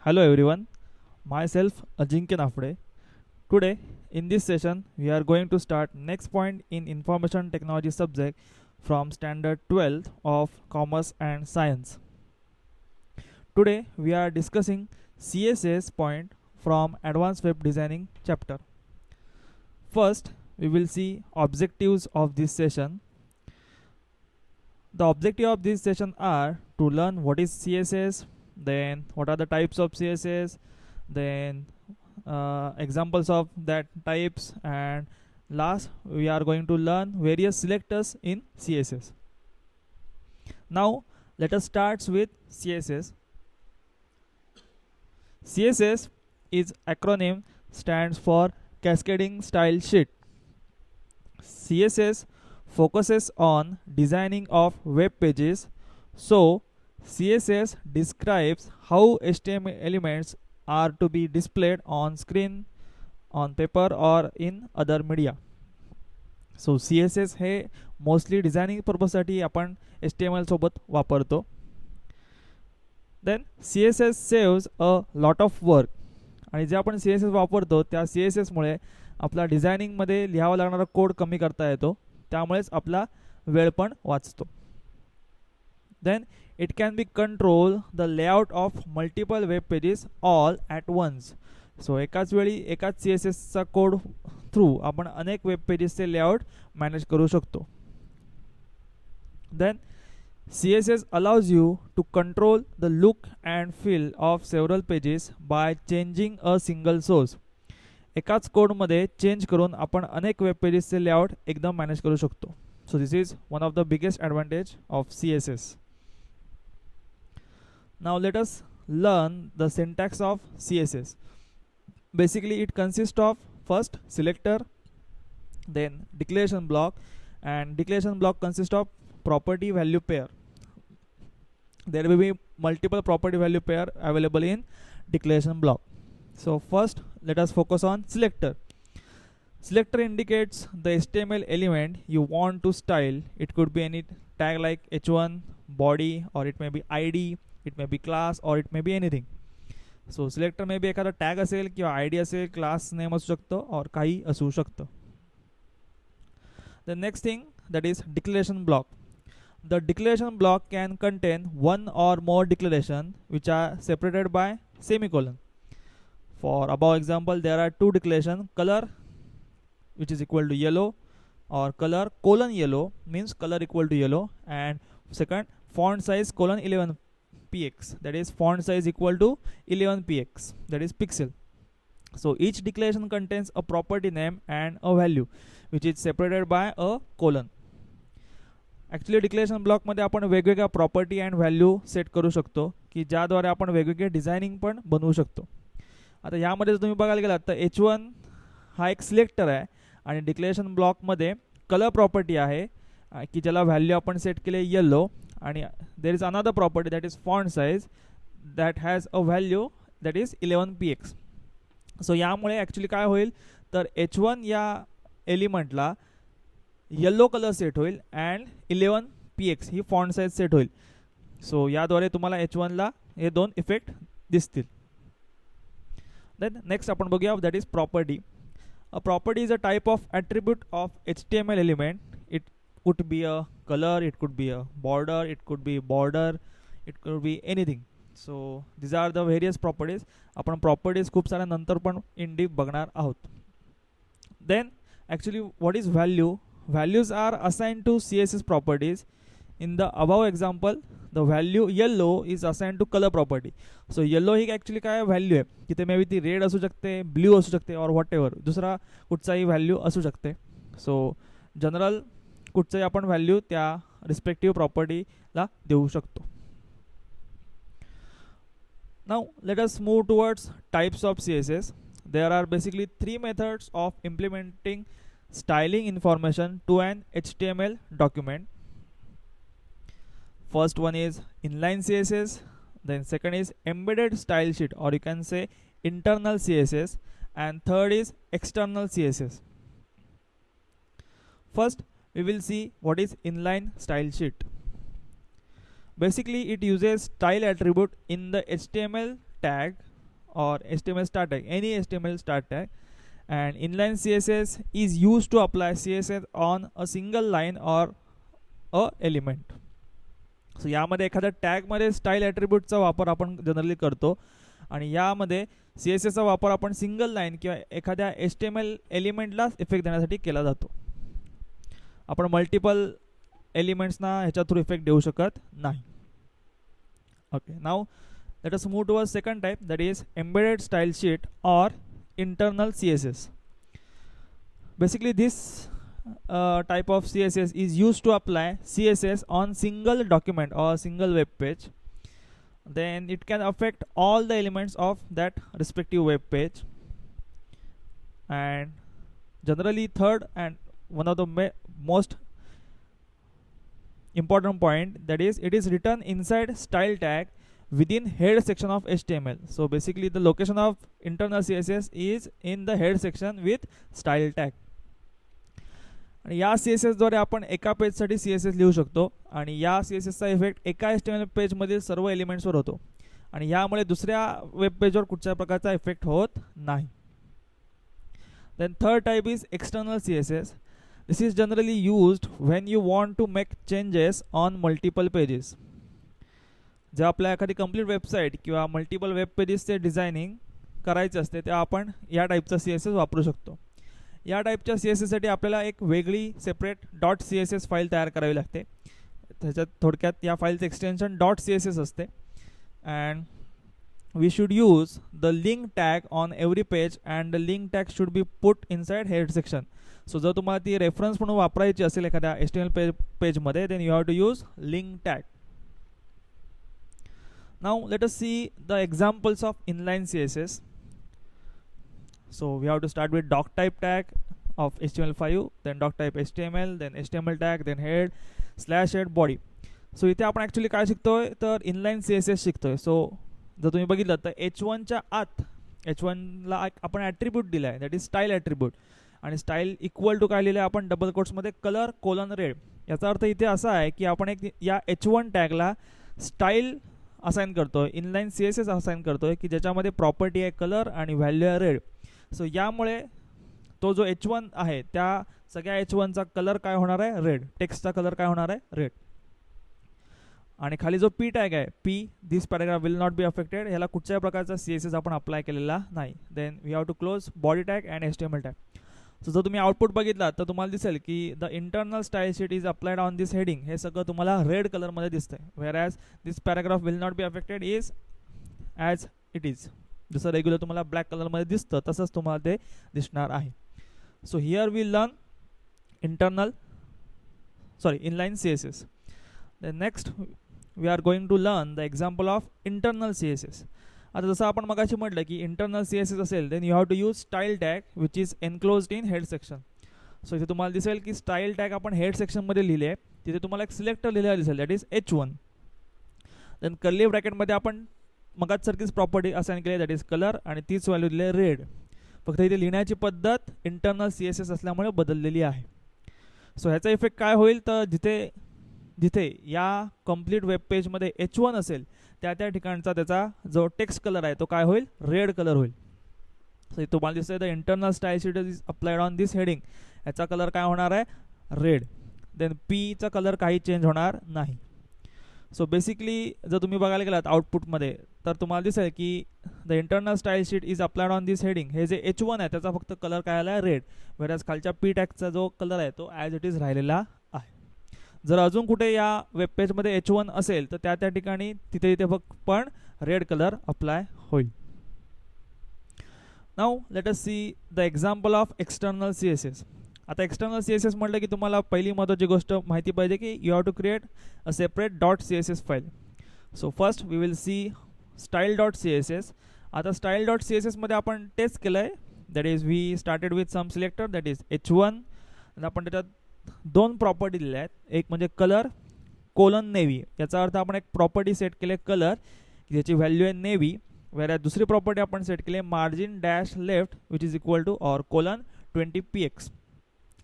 Hello everyone, myself Ajinkya Nafde. Today in this session we are going to start next point in information technology subject from standard 12th of commerce and science. Today we are discussing CSS point from advanced web designing chapter. First we will see objectives of this session. The objective of this session are to learn what is CSS, then what are the types of CSS, then examples of that types, and last we are going to learn various selectors in CSS. Now let us start with CSS. CSS is acronym stands for Cascading Style Sheet. CSS focuses on designing of web pages. So CSS describes how HTML elements are to be displayed on screen, on paper or in other media. So CSS हे mostly designing पर्पजसाठी आपण HTML सोबत वापरतो. Then CSS saves a lot of work. आणि जे आपण CSS वापरतो त्या CSS मुळे आपला डिझायनिंगमध्ये लिहावा लागणारा कोड कमी करता येतो, त्यामुळेच आपला वेळ पण वाचतो. Then it can be control the layout of multiple web pages all at once. So एकाच वेळी एकाच CSS चा कोड थ्रू आपण अनेक वेब पेजेसचे लेआउट मॅनेज करू शकतो. Then CSS allows you to control the look and feel of several pages by changing a single source. एकाच कोडमध्ये चेंज करून आपण अनेक वेब पेजेसचे लेआउट एकदम मॅनेज करू शकतो. So this is one of the biggest advantage of CSS. Now let us learn the syntax of CSS. Basically it consists of first selector, then declaration block, and declaration block consists of property value pair. There will be multiple property value pair available in declaration block. So first let us focus on selector. Selector indicates the HTML element you want to style. It could be any tag like h1 body, or it may be id, it may be class, or it may be anything. So selector may be एखादा tag असेल किंवा ID असेल, class name असू शकतो, और काही असू शकतं. The next thing, that is declaration block. The declaration block can contain one or more declaration which are separated by semicolon. For above example, there are two declaration: color which is equal to yellow, or color colon yellow means color equal to yellow, and second font size colon 11 px, that is font size equal to 11 px, that is pixel. So each declaration contains a property name and a value which is separated by a colon. Actually declaration ब्लॉकमध्ये आपण वेगवेगळ्या property and value set करू शकतो, की ज्याद्वारे आपण वेगवेगळे designing पण बनवू शकतो. आता यामध्ये जर तुम्ही बघायला गेलात तर h1 हा एक सिलेक्टर आहे, आणि डिक्लेरेशन ब्लॉकमध्ये कलर प्रॉपर्टी आहे की ज्याला व्हॅल्यू आपण सेट केले येलो, आणि there is another property that is font size that has a value that is 11 px. So यामुळे ॲक्च्युली काय होईल तर h1 या एलिमेंटला येलो कलर सेट होईल and 11 px he font size set होईल. सो याद्वारे तुम्हाला h1 ला हे दोन इफेक्ट दिसतील. देन नेक्स्ट आपण बघूया that is property. A property is a type of attribute of HTML element. It could be a color, it could be a border, it could be anything. So these are the various properties. आपण properties खूप साऱ्या नंतर पण in deep बघणार आहोत. Then actually what is value? Values are assigned to CSS properties. In the above example, the value yellow is assigned to color property. So yellow he actually काय value आहे की ते मे बी ती red असू शकते, blue असू शकते, और व्हॉट एव्हर दुसरा कुठचाही व्हॅल्यू असू शकते. सो जनरल कुठचाही आपण व्हॅल्यू त्या रिस्पेक्टिव्ह प्रॉपर्टीला देऊ शकतो. Now let us move towards types of CSS. There are basically three methods of implementing styling information to an HTML document. First one is inline CSS, then second is embedded style sheet, or you can say internal CSS, and third is external CSS. First we will see what is inline style sheet. Basically it uses style attribute in the HTML tag or HTML start tag, any HTML start tag. And inline CSS is used to apply CSS on a single line or a element. So यामध्ये एखाद्या टॅगमध्ये style ॲट्रिब्यूटचा वापर आपण generally करतो आणि यामध्ये CSS चा वापर आपण सिंगल लाईन किंवा एखाद्या HTML एलिमेंटला इफेक्ट देण्यासाठी केला जातो. आपण मल्टिपल एलिमेंट्सना ह्याच्या थ्रू इफेक्ट देऊ शकत नाही. Okay, now let us move to a second type, that is embedded style sheet or internal CSS. Basically this type of CSS is used to apply CSS on single document or single web page. Then it can affect all the elements of that respective web page. And generally third and one of the most important point, that is it is written inside style tag within head section of HTML. So basically the location of internal CSS is in the head section with style tag. आणि या CSS द्वारे आपण एका पेजसाठी CSS लिहू शकतो आणि या CSS चा इफेक्ट एका HTML पेज मधील सर्व एलिमेंट्सवर होतो आणि यामुळे दुसऱ्या वेब पेजवर कुठच्या प्रकारचा इफेक्ट होत नाही. Then third type is external CSS. This is generally used when you want to make changes on multiple pages. जेव्हा आपल्या एखादी कंप्लीट वेबसाईट किंवा मल्टिपल वेब पेजेसचे डिझायनिंग करायचे असते तेव्हा आपण या टाईपचा CSS वापरू शकतो. या टाईपच्या CSS साठी आपल्याला एक वेगळी सेपरेट .css फाईल तयार करावी लागते. त्याच्यात थोडक्यात या फाईलचं एक्सटेन्शन .css असते. And we should use the link tag on every page and the link tag should be put inside head section. So जर तुम्हाला ती रेफरन्स म्हणून वापरायची असेल एखाद्या HTML पेजमध्ये, then you have to use link tag. Now let us see the examples of inline CSS. So we have to start with doc type tag of HTML5, then doc type HTML, then HTML tag, then head /head body. So इथे आपण actually काय शिकतोय तर inline CSS शिकतोय. So जर तुम्ही बघितलं तर H1 च्या आत H1ला आपण ॲट्रिब्यूट दिला आहे, दॅट इज स्टाईल ॲट्रिब्यूट. आणि स्टाईल इक्वल टू काय लिहिलं आहे आपण डबल कोट्समध्ये कलर कोलन रेड. याचा अर्थ इथे असा आहे की आपण एक या H1 टॅगला स्टाईल असाइन करतोय, इनलाईन CSS असाइन करतोय की ज्याच्यामध्ये प्रॉपर्टी आहे कलर आणि व्हॅल्यू आहे रेड. सो यामुळे तो जो H1 आहे त्या सगळ्या H1चा कलर काय होणार आहे रेड, टेक्स्टचा कलर काय होणार आहे रेड. आणि खाली जो P टॅग आहे P, this paragraph will not be affected, ह्याला कुठच्याही प्रकारचा CSS आपण अप्लाय केलेला नाही. Then we have to close body tag and HTML tag. So जर तुम्ही आउटपुट बघितला तर तुम्हाला दिसेल की the internal style sheet is applied on this heading. हे सगळं तुम्हाला रेड कलरमध्ये दिसतंय. Whereas this paragraph will not be affected is as it is. जसं रेग्युलर तुम्हाला ब्लॅक कलरमध्ये दिसतं तसंच तुम्हाला ते दिसणार आहे. So here we learn inline CSS. Then next we are going to learn the example of internal CSS. आता जसं आपण मगाशी म्हटलं की इंटरनल CSS असेल then you have to use style tag which is enclosed in head section. So इथे तुम्हाला दिसेल की स्टाईल टॅग आपण हेड सेक्शनमध्ये लिहिले आहे. तिथे तुम्हाला एक सिलेक्टर लिहिलेला दिसेल that is H1. Then curly ब्रॅकेटमध्ये आपण मगाच सारखीच प्रॉपर्टी असाइन केली दॅट इज कलर आणि तीच व्हॅल्यू दिली आहे रेड. फक्त इथे लिहिण्याची पद्धत इंटरनल CSS असल्यामुळे बदललेली आहे. सो ह्याचा इफेक्ट काय होईल तर जिथे या कंप्लीट वेब पेजमध्ये H1 असेल त्या ठिकाणचा त्याचा जो टेक्स्ट कलर आहे तो काय होईल रेड कलर होईल. सो तुम्हाला दिसतंय the internal style sheet is applied on this heading. याचा कलर काय होणार आहे रेड. देन Pचा कलर काही चेंज होणार नाही. सो बेसिकली जर तुम्ही बघायला गेलात आउटपुटमध्ये तर तुम्हाला दिसेल की the internal style sheet is applied on this heading. हे जे H1 आहे त्याचा फक्त कलर काय आला आहे रेड. वेअरएज खालच्या P टॅगचा जो कलर आहे तो ॲज इट इज राहिलेला आहे. जर अजून कुठे या वेब पेजमध्ये H1 असेल तर त्या ठिकाणी तिथे पण रेड कलर अप्लाय होईल. Now let us see the example of external CSS. आता एक्सटर्नल CSS म्हटलं की तुम्हाला पहिली महत्त्वाची गोष्ट माहिती पाहिजे की you have to create a separate .css file. So first we will see style.css. आता style.css मध्ये आपण टेस्ट केलं आहे that is we started with some selector that is H1. आणि आपण त्याच्यात दोन प्रॉपर्टी दिल्या आहेत. एक म्हणजे कलर कोलन नेव्ही. याचा अर्थ आपण एक प्रॉपर्टी सेट केले कलर ज्याची व्हॅल्यू आहे नेव्ही. वेअर दुसरी प्रॉपर्टी आपण सेट केली margin dash left which is equal to or colon 20px.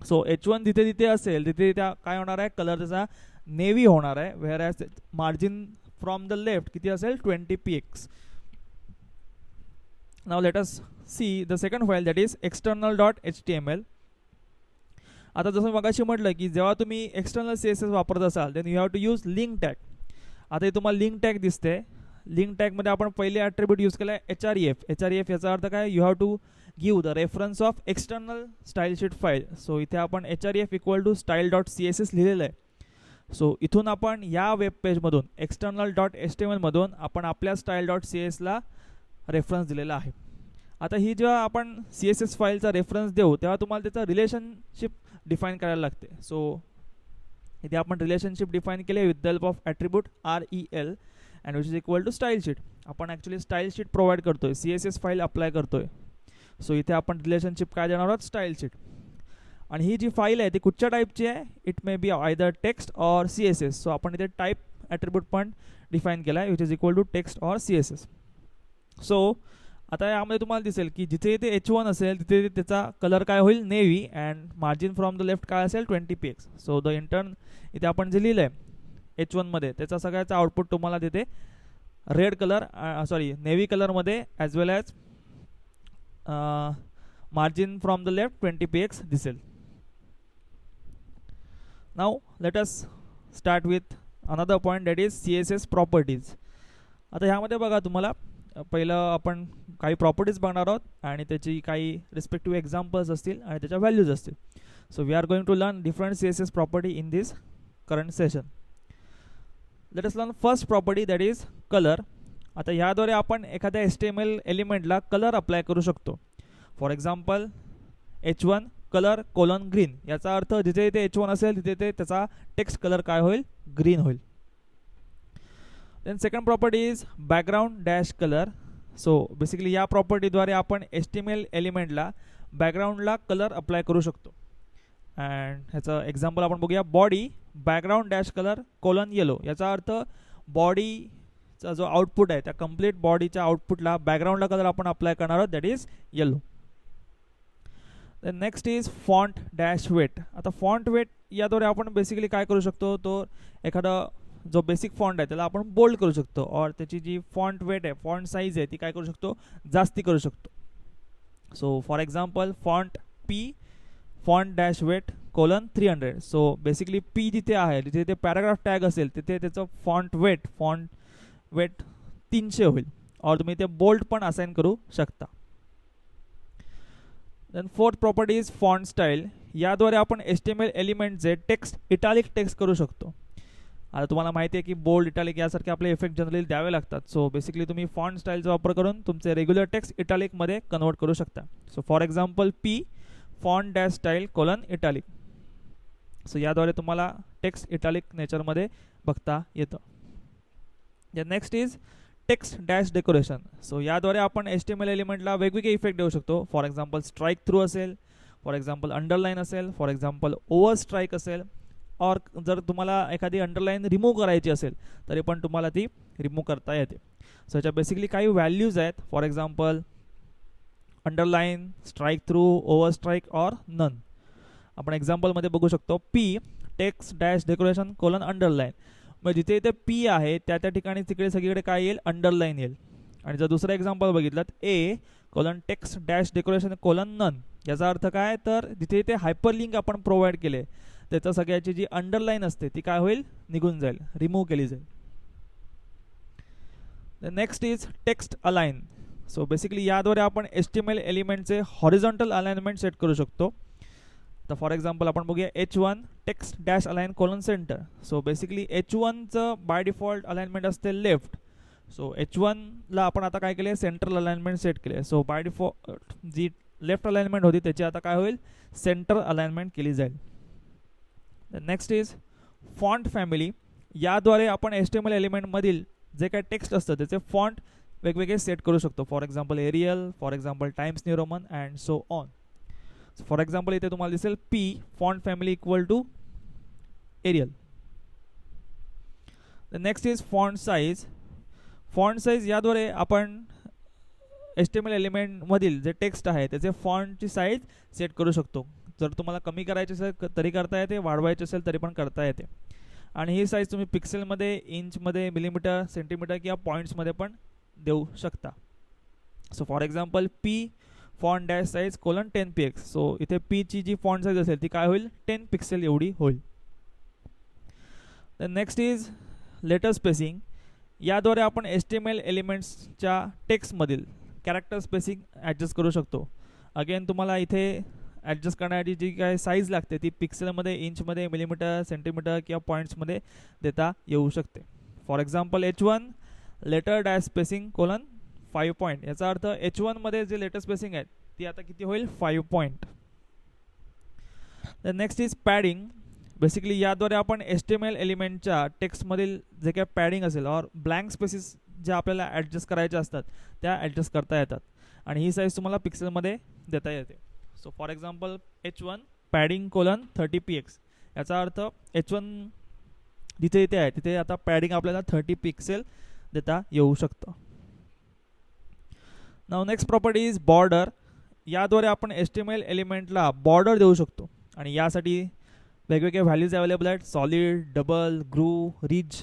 So H1 जिथे असेल तिथे काय होणार आहे कलर त्याचा नेव्ही होणार आहे. Where margin from the left किती असेल 20px. Now let us see the second file, that is external.html. आता जसं मगाशी म्हटलं की जेव्हा तुम्ही एक्सटर्नल CSS वापरत असाल then you have to use link tag. आता हे तुम्हाला लिंक टॅग दिसते. लिंक टॅगमध्ये आपण पहिले ॲट्रिब्यूट यूज केला आहे href. याचा अर्थ काय, you have to give the reference of external style sheet file. So इथे आपण href इक्वल टू style.css लिहिलेलं आहे. सो इथून आपण या वेब पेजमधून external.html मधून आपण आपल्या style.cs ला रेफरन्स दिलेला आहे. आता ही जेव्हा आपण CSS फाईलचा रेफरन्स देऊ तेव्हा तुम्हाला त्याचा रिलेशनशिप डिफाईन करायला लागते. सो इथे आपण रिलेशनशिप डिफाईन केले with the help of attribute rel and which is equal to style sheet. आपण ॲक्च्युली स्टाईल शीट प्रोव्हाइड करतोय, CSS फाईल अप्लाय करतोय. सो इथे आपण रिलेशनशिप काय देणार आहोत, स्टाईल शीट. आणि ही जी फाईल आहे ती कुठच्या टाईपची आहे, it may be either text or CSS. So आपण इथे टाईप ॲट्रिब्यूट पण डिफाईन केला आहे which is equal to text or CSS. So आता यामध्ये तुम्हाला दिसेल की जिथे इथे H1 असेल तिथे त्याचा कलर काय होईल, navy, and margin from the left काय असेल 20px. सो द इंटर्न इथे आपण जे लिहिलं आहे H1 मध्ये त्याचा सगळ्याचा आउटपुट तुम्हाला तिथे रेड कलर नेव्ही कलरमध्ये as well as margin from the left 20px दिसेल. Now let us start with another point, that is CSS properties. आता ह्यामध्ये बघा तुम्हाला पहिलं आपण काही प्रॉपर्टीज बघणार आहोत आणि त्याची काही रिस्पेक्टिव्ह एक्झाम्पल्स असतील आणि त्याच्या व्हॅल्यूज असतील. So we are going to learn different CSS property in this current session. Let us learn first property, that is colour. आता ह्याद्वारे आपण एखाद्या HTML एलिमेंटला कलर अप्लाय करू शकतो. For example H1 colour colon green. याचा अर्थ जिथे इथे H1 असेल तिथे ते त्याचा टेक्स्ट कलर काय होईल, ग्रीन होईल. Then second property is background dash colour. So basically या प्रॉपर्टीद्वारे आपण HTML एलिमेंटला बॅकग्राऊंडला कलर अप्लाय करू शकतो. अँड ह्याचं एक्झाम्पल आपण बघूया, body background dash colour colon yellow. याचा अर्थ बॉडीचा जो आउटपुट आहे त्या कम्प्लीट बॉडीच्या आउटपुटला बॅकग्राऊंडला कलर आपण अप्लाय करणार आहोत, that is yellow. Then next is font dash weight. आता फॉन्ट वेट याद्वारे आपण बेसिकली काय करू शकतो, तो एखादा जो बेसिक फॉन्ट आहे त्याला आपण बोल्ड करू शकतो, और त्याची जी फॉन्ट वेट आहे, फॉन्ट साईज आहे ती काय करू शकतो, जास्ती करू शकतो. So for example font P font dash weight colon 300. So basically P जिथे आहे तिथे ते पॅराग्राफ टॅग असेल तिथे त्याचं फॉन्ट वेट 300 होईल, और तुम्ही ते बोल्ड पण असाइन करू शकता. Then fourth property is font style. याद्वारे आपण HTML एलिमेंटचे टेक्स्ट इटालिक टेक्स्ट करू शकतो. आता तुम्हाला माहिती आहे की बोल्ड, इटालिक यासारखे आपले इफेक्ट जनरली द्यावे लागतात. सो बेसिकली तुम्ही फॉन्ट स्टाईलचा वापर करून तुमचे रेग्युलर टेक्स्ट इटालिकमध्ये कन्वर्ट करू शकता. So for example P font dash style colon italic. So याद्वारे तुम्हाला टेक्स्ट इटालिक नेचरमध्ये बघता येतं. Next is text dash decoration. So याद्वारे आपण HTML एलिमेंटला वेगवेगळे इफेक्ट देऊ शकतो. फॉर एक्झाम्पल स्ट्राईक थ्रू असेल, फॉर एक्झाम्पल अंडरलाईन असेल, फॉर एक्झाम्पल ओव्हर स्ट्राईक असेल, और जर तुम्हाला एखादी अंडरलाईन रिमूव्ह करायची असेल तरी पण तुम्हाला ती रिमूव्ह करता येते. सो याच्या बेसिकली काही व्हॅल्यूज आहेत. For example underline, strike through, over strike और नन. आपण एक्झाम्पलमध्ये बघू शकतो P text dash decoration colon underline. मग जिथे इथे P आहे त्या ठिकाणी तिकडे सगळीकडे काय येईल, अंडरलाईन येईल. आणि जर दुसरा एक्झाम्पल बघितलं A colon text dash decoration colon none. याचा अर्थ काय, तर जिथे इथे हायपरलिंक आपण प्रोव्हाइड केले त्याचा सगळ्याची जी अंडरलाईन असते ती काय होईल, निघून जाईल, रिमूव्ह केली जाईल. Next is text align. So basically याद्वारे आपण HTML एलिमेंटचे हॉरिझॉन्टल अलाइनमेंट सेट करू शकतो. तर फॉर एक्झाम्पल आपण बघूया H1 text dash align colon centre. So basically H1चं बाय डिफॉल्ट अलाइनमेंट असते लेफ्ट. सो H1ला आपण आता काय केले, सेंट्रल अलाइनमेंट सेट केले. सो बाय डिफॉल्ट जी लेफ्ट अलाइनमेंट होती त्याची आता काय होईल, सेंटर अलाइनमेंट केली जाईल. Next is font family. याद्वारे आपण HTML एलिमेंटमधील जे काही टेक्स्ट असतं त्याचे फॉन्ट वेगवेगळे सेट करू शकतो. For example Arial, for example Times New Roman and so on. For example इथे तुम्हाला दिसेल P font family equal to Arial. Next is font size. Font size याद्वारे आपण HTML एलिमेंटमधील जे टेक्स्ट आहे त्याचे फॉन्टची साईज सेट करू शकतो. जर तुम्हाला कमी करायचे असेल तरी करता येते, वाढवायचे असेल तरी पण करता येते. आणि ही साईज तुम्ही पिक्सेलमध्ये, इंचमध्ये, मिलीमीटर, सेंटीमीटर किंवा पॉईंट्समध्ये पण देऊ शकता. So for example P font dash size colon 10px. So इथे पी ची जी फॉन्ट साईज असेल ती काय होईल 10 पिक्सेल एवढी होईल. The next is letter spacing. याद्वारे आपण HTML एलिमेंट्सच्या टेक्स्टमधील कॅरेक्टर स्पेसिंग ॲडजस्ट करू शकतो. अगेन तुम्हाला इथे ॲडजस्ट करण्यासाठी जी काय साईज लागते ती पिक्सेलमध्ये, इंचमध्ये, मिलीमीटर, सेंटीमीटर किंवा पॉईंट्समध्ये देता येऊ शकते. For example H1 letter dash spacing colon 5 point. याचा अर्थ H1 मध्ये जे लेटर स्पेसिंग आहे ती आता किती होईल 5 point. The next is padding. Basically याद्वारे आपण HTML एलिमेंटच्या टेक्स्टमधील जे काही पॅडिंग असेल और ब्लँक स्पेसिस जे आपल्याला ॲडजस्ट करायचे असतात त्या ॲडजस्ट करता येतात आणि ही साईज तुम्हाला पिक्सेलमध्ये देता येते. So for example H1 padding colon 30px. याचा अर्थ H1 जिथे इथे आहे तिथे आता पॅडिंग आपल्याला 30 पिक्सेल देता येऊ शकतं. Now next property is border. याद्वारे आपण HTML एलिमेंटला बॉर्डर देऊ शकतो आणि यासाठी वेगवेगळे व्हॅल्यूज अवेलेबल आहेत. Solid, double, groove, ridge,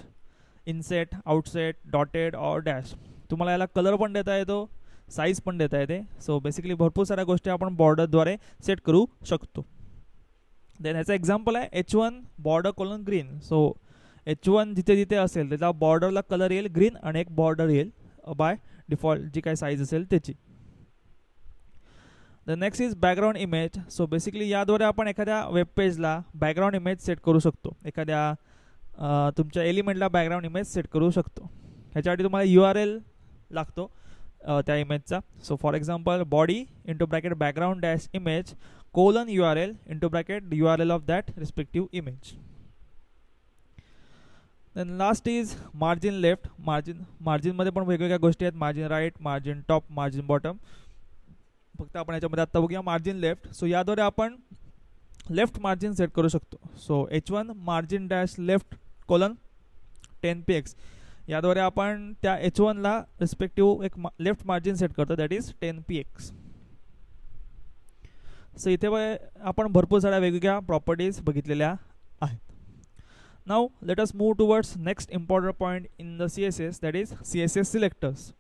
inset, outset, dotted और डॅश. तुम्हाला याला कलर पण देता येतो, साईज पण देता येते. सो बेसिकली भरपूर साऱ्या गोष्टी आपण बॉर्डरद्वारे सेट करू शकतो. देन याचा एक्झाम्पल आहे H1 border colon green. So H1 जिथे जिथे असेल त्याला बॉर्डरला कलर येईल ग्रीन आणि एक बॉर्डर येईल बाय डिफॉल्ट जी काय साईज असेल त्याची. The next is background image. So basically याद्वारे आपण एखाद्या वेब पेजला बॅकग्राऊंड इमेज सेट करू शकतो. एखाद्या तुमच्या एलिमेंटला बॅकग्राऊंड इमेज सेट करू शकतो. ह्याच्यासाठी तुम्हाला URL लागतो त्या इमेजचा. So for example body into bracket background dash image colon URL into bracket URL of that respective image. Then last is margin left. मार्जिनमध्ये पण वेगवेगळ्या गोष्टी आहेत. Margin right, margin top, margin bottom. फक्त आपण याच्यामध्ये आत्ता बघूया मार्जिन लेफ्ट. सो याद्वारे आपण लेफ्ट मार्जिन सेट करू शकतो. So H1 margin dash left colon 10px. याद्वारे आपण त्या H1 ला रिस्पेक्टिव्ह एक लेफ्ट मार्जिन सेट करतो दॅट इज 10px. सो इथे आपण भरपूर साऱ्या वेगवेगळ्या प्रॉपर्टीज बघितलेल्या आहेत. Now let us move towards next important point in the CSS that is CSS selectors.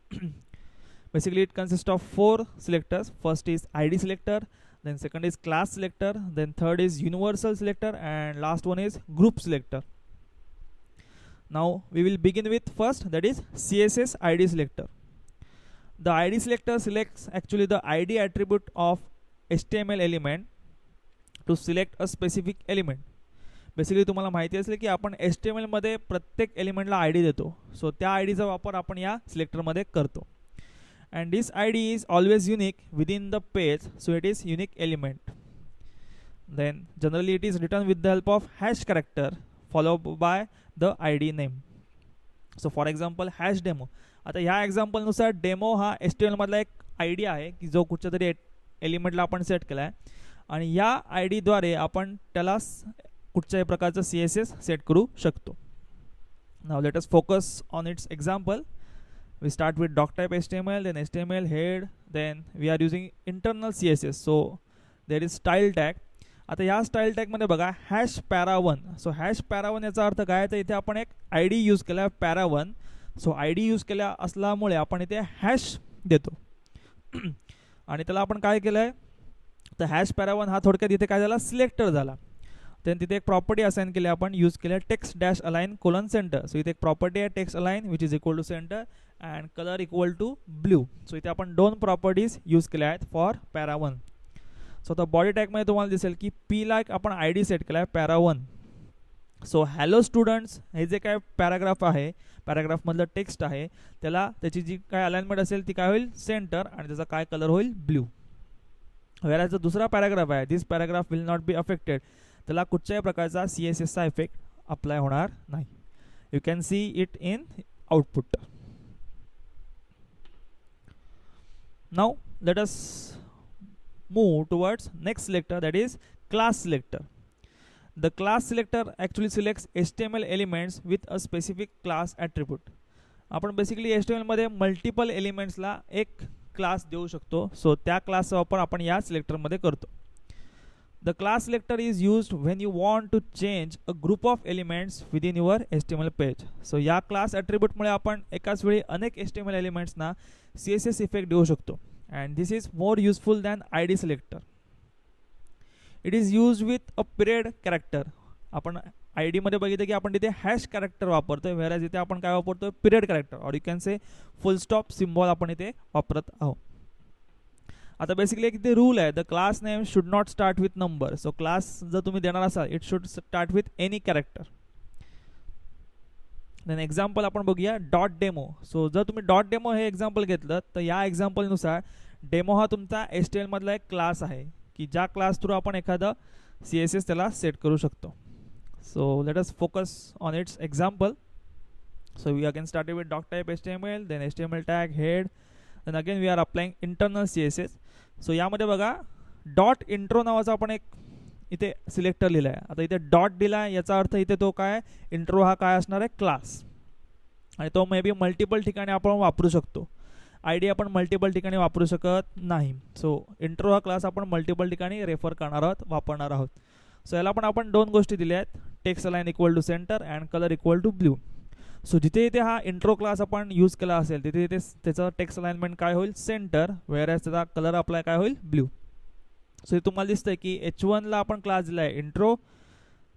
Basically it consists of 4 selectors. First is ID selector, then second is class selector, then third is universal selector, and last one is group selector. Now we will begin with first, that is CSS ID selector. The ID selector selects actually the ID attribute of HTML element to select a specific element. Basically तुम्हाला माहिती असेल की आपण HTML मध्ये प्रत्येक एलिमेंटला ID देतो. So त्या आयडीचा वापर आपण या सिलेक्टरमध्ये करतो. And this ID is always unique within the page, so it is unique element. Then generally it is written with the help of hash character follow by the ID name. So for example hash demo. आता ह्या एक्झाम्पलनुसार demo हा HTML मधला एक ID आहे की जो कुठच्या तरी एलिमेंटला आपण सेट केला आहे आणि या IDद्वारे आपण त्याला कुठच्याही प्रकारचं CSS सेट करू शकतो. Now let us focus on its example. We start with doc type HTML, then HTML head, then we are using internal CSS. so there is style tag. आता या स्टाईल टॅगमध्ये बघा हॅश पॅरा1. सो हॅश पॅरा1 याचा अर्थ काय, तर इथे आपण एक ID यूज केला पॅरा1. सो ID यूज केल्या असल्यामुळे आपण इथे हॅश देतो आणि त्याला आपण काय केलं आहे तर हॅश पॅरा1 हा थोडक्यात इथे काय झाला सिलेक्टर झाला. देन तिथे एक प्रॉपर्टी असाइन केली आपण यूज केल्या text dash align colon centre. So इथे एक प्रॉपर्टी आहे text align which is equal to centre and colour equal to blue. So इथे आपण 2 प्रॉपर्टीज यूज केल्या आहेत फॉर पॅरा1. सो आता बॉडी टॅगमध्ये तुम्हाला दिसेल की पी ला आपण ID सेट केला आहे पॅरा1. सो हॅलो स्टुडंट्स हे जे काय पॅराग्राफ आहे, पॅराग्राफमधलं टेक्स्ट आहे त्याला त्याची जी काय अलाइनमेंट असेल ती काय होईल सेंटर आणि त्याचा काय कलर होईल ब्ल्यू. वेळा जो दुसरा पॅराग्राफ आहे this paragraph will not be affected, त्याला कुठच्याही प्रकारचा CSS चा इफेक्ट अप्लाय होणार नाही. You can see it in output. Now let us move towards next selector that is class selector. The class selector actually selects HTML elements with a specific class attribute. आपण basically HTML मध्ये multiple एलिमेंट्सला एक class देऊ शकतो. So त्या क्लासचा वापर आपण या सिलेक्टरमध्ये करतो. The class selector is used when you want to change a group of elements within your HTML page. So या class attribute मुळे आपण एकाच वेळी अनेक HTML elements ना CSS effect देऊ शकतो. And this is more useful than ID selector. It is used with a period character. आपण ID मध्ये बघितलं की आपण तिथे हॅश कॅरेक्टर वापरतोय, whereas इथे आपण काय वापरतोय, पिरियड कॅरेक्टर, और you can say full stop symbol आपण इथे वापरत आहोत. आता बेसिकली एक इथे रूल आहे, the class name should not start with number. So class जर तुम्ही देणार असाल, it should start with any character. Then example आपण बघूया, डॉट डेमो. सो जर तुम्ही डॉट डेमो हे एक्झाम्पल घेतलं तर या एक्झाम्पलनुसार डेमो हा तुमचा HTML मधला एक क्लास आहे की ज्या क्लास थ्रू आपण एखादं CSS त्याला सेट करू शकतो. So let us focus on its example. So we again started with doc type HTML, then HTML tag, head, then again we are applying internal CSS. So यामध्ये बघा dot intro नावाचा आपण एक इथे selector लिहिला आहे. आता इथे डॉट दिला याचा अर्थ इथे तो काय, इंट्रो हा काय असणार आहे, क्लास, आणि तो मे बी मल्टिपल ठिकाणी आपण वापरू शकतो. ID आपण मल्टिपल ठिकाणी वापरू शकत नाही. सो इंट्रो हा क्लास आपण मल्टिपल ठिकाणी रेफर करणार आहोत, वापरणार आहोत. सो याला पण आपण दोन गोष्टी दिल्या आहेत, text align equal to centre and colour equal to blue. So जिथे इथे हा इंट्रो क्लास आपण यूज केला असेल तिथे इथे त्याचं टेक्स्ट अलाइनमेंट काय होईल, सेंटर, वेअरएज त्याचा कलर अप्लाय काय होईल, ब्ल्यू. सो हे तुम्हाला दिसतंय की H1 ला आपण क्लास दिला आहे इंट्रो,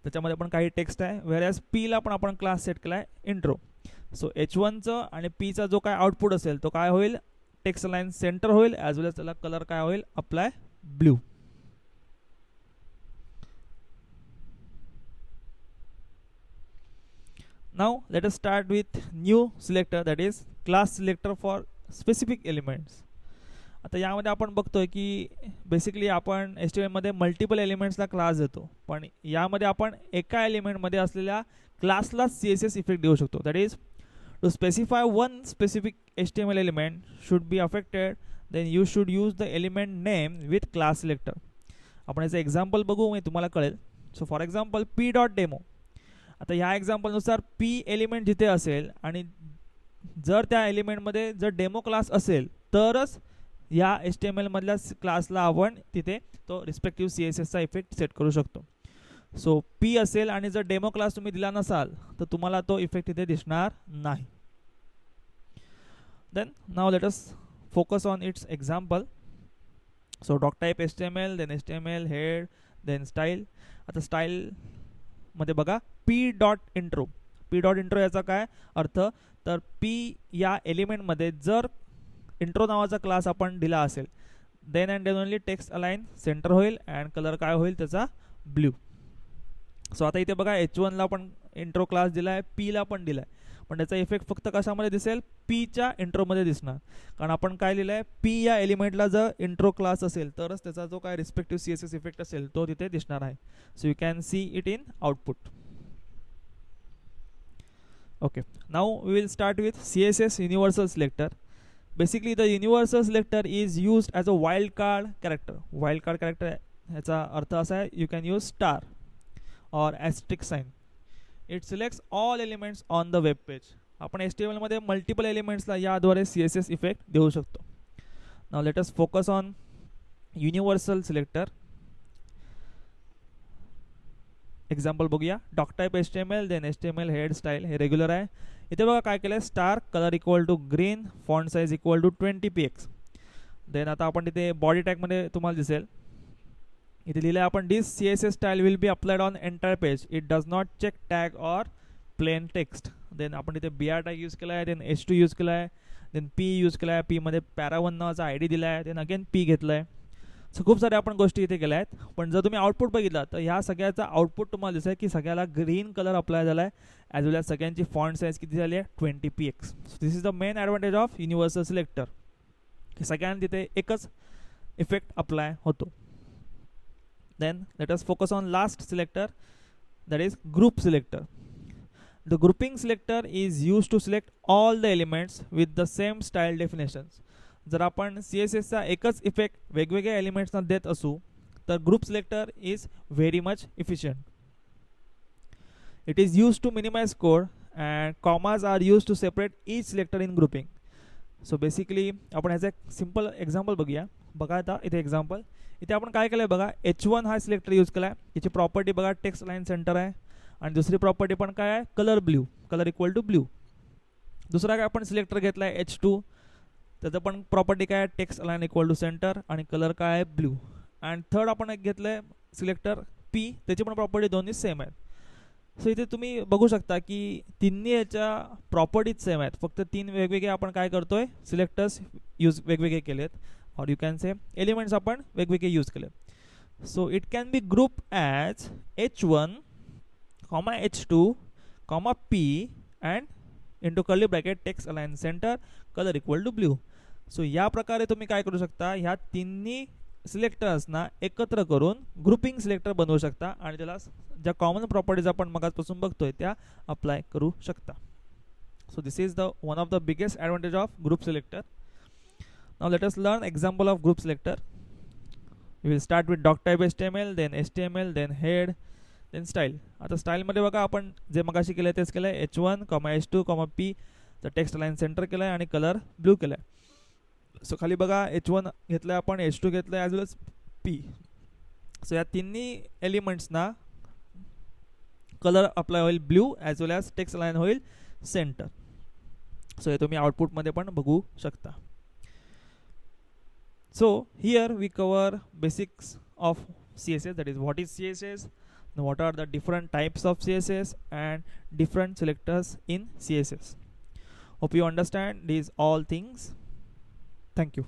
त्याच्यामध्ये पण काही टेक्स्ट आहे, वेअरएज P ला पण आपण क्लास सेट केला आहे इंट्रो. सो H1चं आणि Pचा जो काय आउटपुट असेल तो काय होईल, टेक्स्ट अलाइन सेंटर होईल, ॲज वेल एज त्याला कलर काय होईल, apply blue. Now let us start with new selector, that is class selector for specific elements. आता यामध्ये आपण बघतोय की बेसिकली आपण HTML मध्ये मल्टिपल एलिमेंट्सला क्लास देतो, पण यामध्ये आपण एका एलिमेंटमध्ये असलेल्या क्लासला CSS इफेक्ट देऊ शकतो. That is to specify one specific HTML element should be affected, then you should use the element name with class selector. आपण याचं एक्झाम्पल बघू, म्हणजे तुम्हाला कळेल. So for example P dot demo. आता ह्या एक्झाम्पलनुसार P एलिमेंट जिथे असेल आणि जर त्या एलिमेंटमध्ये जर डेमो क्लास असेल तरच या HTML मधल्या क्लासला आपण तिथे तो रिस्पेक्टिव्ह CSSचा इफेक्ट सेट करू शकतो. सो P असेल आणि जर डेमो क्लास तुम्ही दिला नसाल तर तुम्हाला तो इफेक्ट तिथे दिसणार नाही. Then now let us focus on its example. So doc type HTML, then HTML head, then style. आता स्टाईल मध्ये बघा P dot intro. P dot intro याचा काय अर्थ, तर P या एलिमेंटमध्ये जर इंट्रो नावाचा क्लास आपण दिला असेल, then and then only text align centre होईल अँड कलर काय होईल त्याचा, ब्ल्यू. सो आता इथे बघा H1 ला पण इंट्रो क्लास दिला आहे, P ला पण दिला आहे, पण त्याचा इफेक्ट फक्त कशामध्ये दिसेल, P च्या इंट्रोमध्ये दिसणार, कारण आपण काय लिहिलं आहे, P या एलिमेंटला जर इंट्रो क्लास असेल तरच त्याचा जो काय रिस्पेक्टिव्ह CSS इफेक्ट असेल तो तिथे दिसणार आहे. So you can see it in output. Okay, now we will start with CSS universal selector. Basically the universal selector is used as a wildcard character. Wildcard character याचा अर्थ असा आहे, you can use star or asterisk sign. It selects all elements on the web page. आपण HTML मध्ये multiple एलिमेंट्सला याद्वारे CSS effect देऊ शकतो. Now let us focus on universal selector. Example बघूया, doc type HTML, then HTML head, style, हे regular आहे. इथे बघा काय केलं, star, colour equal to green, font size equal to 20px. Then आता आपण तिथे बॉडी टॅगमध्ये तुम्हाला दिसेल इथे लिहिलं आहे आपण, this CSS style will be applied on entire page, it does not check tag और प्लेन टेक्स्ट. देन आपण तिथे BR टॅग यूज केला आहे, देन H2 यूज केला आहे, देन P यूज केला आहे, P मध्ये para1 नावाचा ID दिला आहे, देन अगेन P घेतला आहे. सो खूप सारे आपण गोष्टी इथे केल्या आहेत, पण जर तुम्ही आउटपुट बघितला तर ह्या सगळ्याचा आउटपुट तुम्हाला दिसेल की सगळ्याला ग्रीन कलर अप्लाय झाला आहे, ॲज वेल ॲज सगळ्यांची फॉन्ट साईज किती झाली आहे, 20px. So this is the main advantage of universal selector, की सगळ्यांना तिथे एकच इफेक्ट अप्लाय होतो. Then let us focus on last selector, that is group selector. The grouping selector is use to select all the elements with the same style definitions. जर आपण CSSचा एकच effect वेगवेगळ्या एलिमेंट्सना देत असू तर group selector is very much efficient. It is use to minimise code and commas are use to separate each selector in grouping. So basically आपण ह्याचं एक सिम्पल एक्झाम्पल बघूया. बघा आता इथे एक्झाम्पल, इथे आपण काय केलं आहे बघा, H1 हा सिलेक्टर यूज केला आहे. याची प्रॉपर्टी बघा टेक्स्ट अलाइन सेंटर आहे, आणि दुसरी प्रॉपर्टी पण काय आहे, colour blue, colour equal to blue. दुसरा काय आपण सिलेक्टर घेतला आहे H2, त्याचं पण प्रॉपर्टी काय आहे, text align equal to centre आणि कलर काय आहे, ब्ल्यू. अँड थर्ड आपण एक घेतलं आहे सिलेक्टर P, त्याची पण प्रॉपर्टी दोन्ही सेम आहेत. सो इथे तुम्ही बघू शकता की तिन्ही याच्या प्रॉपर्टीज सेम आहेत, फक्त तीन वेगवेगळे आपण काय करतोय, सिलेक्टर्स यूज वेगवेगळे केलेत, और यू कॅन से एलिमेंट्स आपण वेगवेगळे यूज केले. So it can be group as H1, H2, P and into curly bracket text align centre colour equal to blue. So या प्रकारे तुम्ही काय करू शकता, ह्या तिन्ही सिलेक्टर्सना एकत्र करून ग्रुपिंग सिलेक्टर बनवू शकता आणि त्याला ज्या कॉमन प्रॉपर्टीज आपण मगाचपासून बघतोय त्या अप्लाय करू शकता. So this is the one of the biggest advantage of group selector. Now let us learn example of group selector. We will start with doc type HTML, then HTML, then head, then style. आता स्टाईलमध्ये बघा आपण जे मगाशी केलं तेच केलं आहे, H1, H2, P चं टेक्स्ट अलाइन सेंटर केलं आहे आणि कलर ब्ल्यू केलं आहे. सो खाली बघा H1 घेतलं आहे आपण, H2 घेतलं आहे, ॲज वेल एज P. सो या तिन्ही एलिमेंट्सना कलर अप्लाय होईल blue, as well as text align होईल सेंटर. सो हे तुम्ही आउटपुटमध्ये पण बघू शकता. So here we cover basics of CSS, that is what is CSS, what are the different types of CSS and different selectors in CSS. Hope you understand these all things. Thank you.